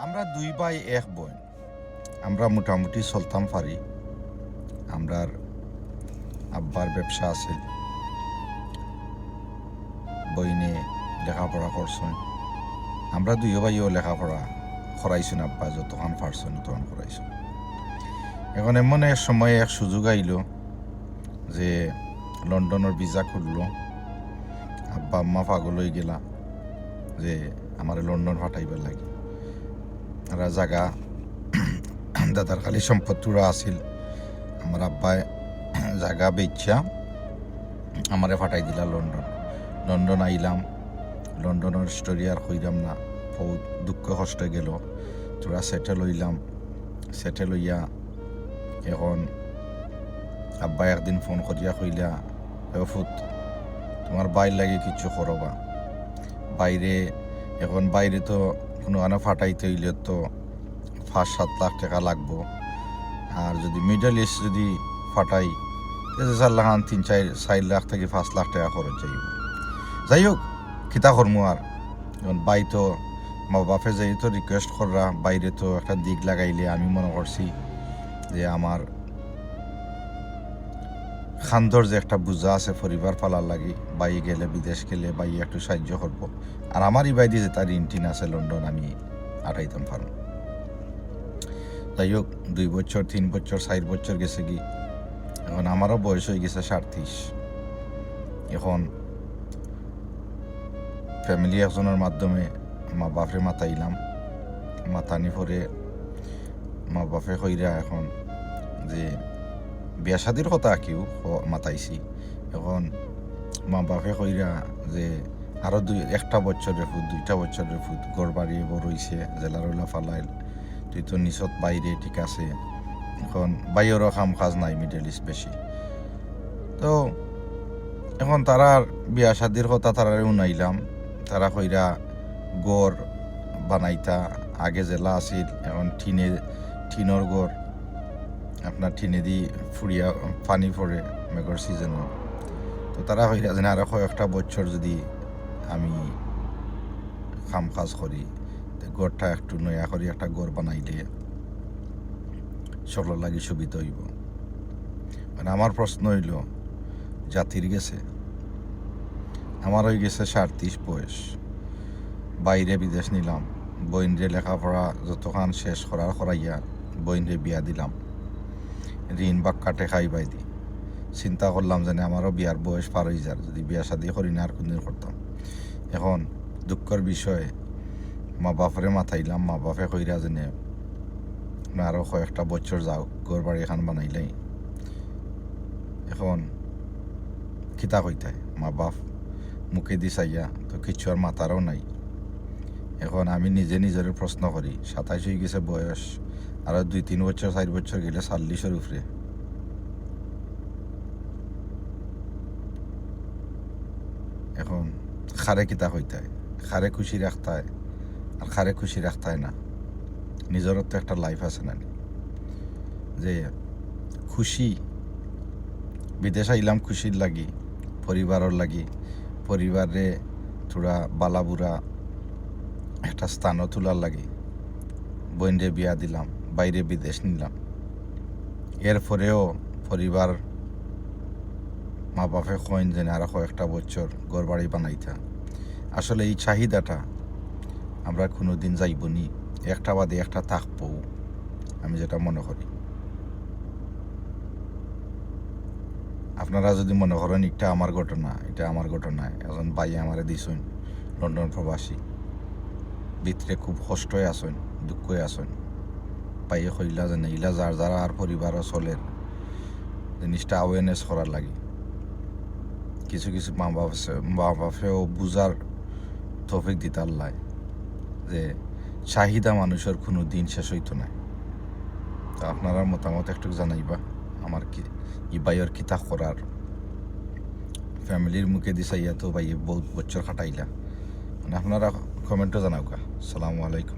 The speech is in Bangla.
আমরা দুই ভাই এক বোন। আমরা মোটামুটি চলতাম পারি। আমরার আব্বার ব্যবসা আছে, বইনে লেখাপড়া করছেন। আমরা দুই ভাইও লেখাপড়া করাইছেন, আব্বা যতক্ষণ পারছেন তখন করাইছেন। এখন এমন এক সময় এক সুযোগ আইল যে লন্ডনের ভিসা খুললো। আব্বা আম্মা পাগল হয়ে গেলা যে আমার লন্ডন ফাটাইবার লাগে। আর জায়গা দাদার খালি সম্পত্তিরা আছিল। আমার আব্বায় জায়গা বেচা আমারে ফাটাই দিলা লন্ডন আইলাম। লন্ডনের স্টোরি আর কইরাম না, বহুত দুঃখ কষ্ট গেল। তোরা সেটেল হইলাম। সেটেল হইয়া এখন আব্বা একদিন ফোন করিয়া কইলা, ফুত তোমার বাইর লাগে কিছু করবা। বাইরে এখন বাইরে তো কোনো আনা ফাটাইতে হইলে তো 5-7 লাখ টাকা লাগবো। আর যদি মিডল ইস্ট যদি ফাটাই 4 লাখ 3-4 লাখ থেকে 5 লাখ টাকা খরচ যাইব। যাই হোক কিতা করমু আর। এখন বাই তো মা বাপে যাই তো রিকোয়েস্ট কররা, বাইরে তো একটা দিক লাগাইলে আমি মনে করছি যে আমার খান্দর যে একটা বোঝা আছে পরিবার পালার লাগি, বাই গেলে বিদেশ গেলে বাই একটু সাহায্য করব। আর আমারই বাইদি যে তার ঋণ আছে লন্ডন, আমি আটাইতাম পারব। যাই হোক 2 বছর 3 বছর 4 বছর গেছে কি, এখন আমারও বয়স হয়ে গেছে 37। এখন ফ্যামিলি একজনের মাধ্যমে মা বাপরে মাতাইলাম। মাতানি পরে মা বাপে কইরা এখন যে বিয়া শাদির কথা কেউ মাতাইছি। এখন মা বাপে কইরা যে আরো 1টা বছরের ফুট 2টা বছরের ফুট গড় বাড়িয়ে বড় হইছে, জেলারুল্লা ফালাইল, তুই তো নিচত বাইরে ঠিক আছে। এখন বাইরেরও কাম কাজ নাই মিডল ইস্ট বেশি। তো এখন তারার বিয়া শাদির কথা তারারে উনাইলাম। তারা কইরা গড় বানাইতা, আগে জেলা আছিল এখন টিনের গড়, আপনার টিনে দি ফুড়িয়া পানি পড়ে মেঘর সিজনও। তো তারা কইরা যেন আরো কয়েকটা বছর যদি আমি কাম কাজ করি, গড়টা একটু নয়া করি একটা গড় বানাইলে সকলের লাগি সুবিধা হইব। মানে আমার প্রশ্ন হইল, জাতির গেছে, আমার হয়ে গেছে 37 বয়স, বাইরে বিদেশ নিলাম, বইনরে লেখাপড়া যতক্ষণ শেষ করাইয়া বইনরে বিয়া দিলাম, ঋণ বাক্কাটে খাইবাই দি। চিন্তা করলাম যেন আমারও বিয়ার বয়স পার হয়ে যার, যদি বিয়া শাদি করি না আর কোনদিন করতাম। এখন দুঃখের বিষয়ে মা বাপরে মাথাইলাম। মা বাপে কইরা যেন আরও কয়েকটা বছর যাও, ঘর বাড়ি এখান বানাইলাই। এখন কিতা কইতায় মা বাপ মুখে দি চাইয়া তো কিছু আর মাতারও নাই। এখন আমি নিজের প্রশ্ন করি, 27 হয়ে গেছে বয়স, আরো 2-3 বছর 4 বছর গেলে 40-এর উপরে। এখন খারে কিতা হইতায়, খারে খুশি রাখতায় আর খারে খুশি রাখতায় না। নিজেরও তো একটা লাইফ আছে না, যে খুশি বিদেশ আইলাম খুশির লাগি, পরিবারের লাগি, পরিবারে থোড়া বালাবুড়া একটা স্থানও তোলার লাগে, বইনরে বিয়া দিলাম, বাইরে বিদেশ নিলাম। এরপরেও পরিবার মা বাপে কইন যেন আরো কয়েকটা বছর ঘর বাড়ি বানাইতা। আসলে এই চাহিদাটা আমরা কোনো দিন যাইব নি, একটা বাদে একটা থাকবো, আমি যেটা মনে করি। আপনারা যদি মনে করেন এটা আমার ঘটনা, একজন ভাই আমারে দিছেন লন্ডন প্রবাসী, ভিতরে খুব কষ্টই আসেন, দুঃখই আসেন, পাইয়ে কইলা যেন ইলা যারা আর পরিবারও চলের জিনিসটা অ্যাওয়ারনেস করার লাগে। কিছু মা বাপেও বুঝার তৌফিক দিতার লাই যে চাহিদা মানুষের কোনো দিন শেষ হইতো না। তো আপনারা মতামত একটু জানাইবা আমার কি ই বাইয়ের কিতা করার। ফ্যামিলির মুখে দিছাইয়া তো বাইয়ে বহুত বছর খাটাইলা, মানে আপনারা কমেন্টও জানাওকা। আসসালামু আলাইকুম।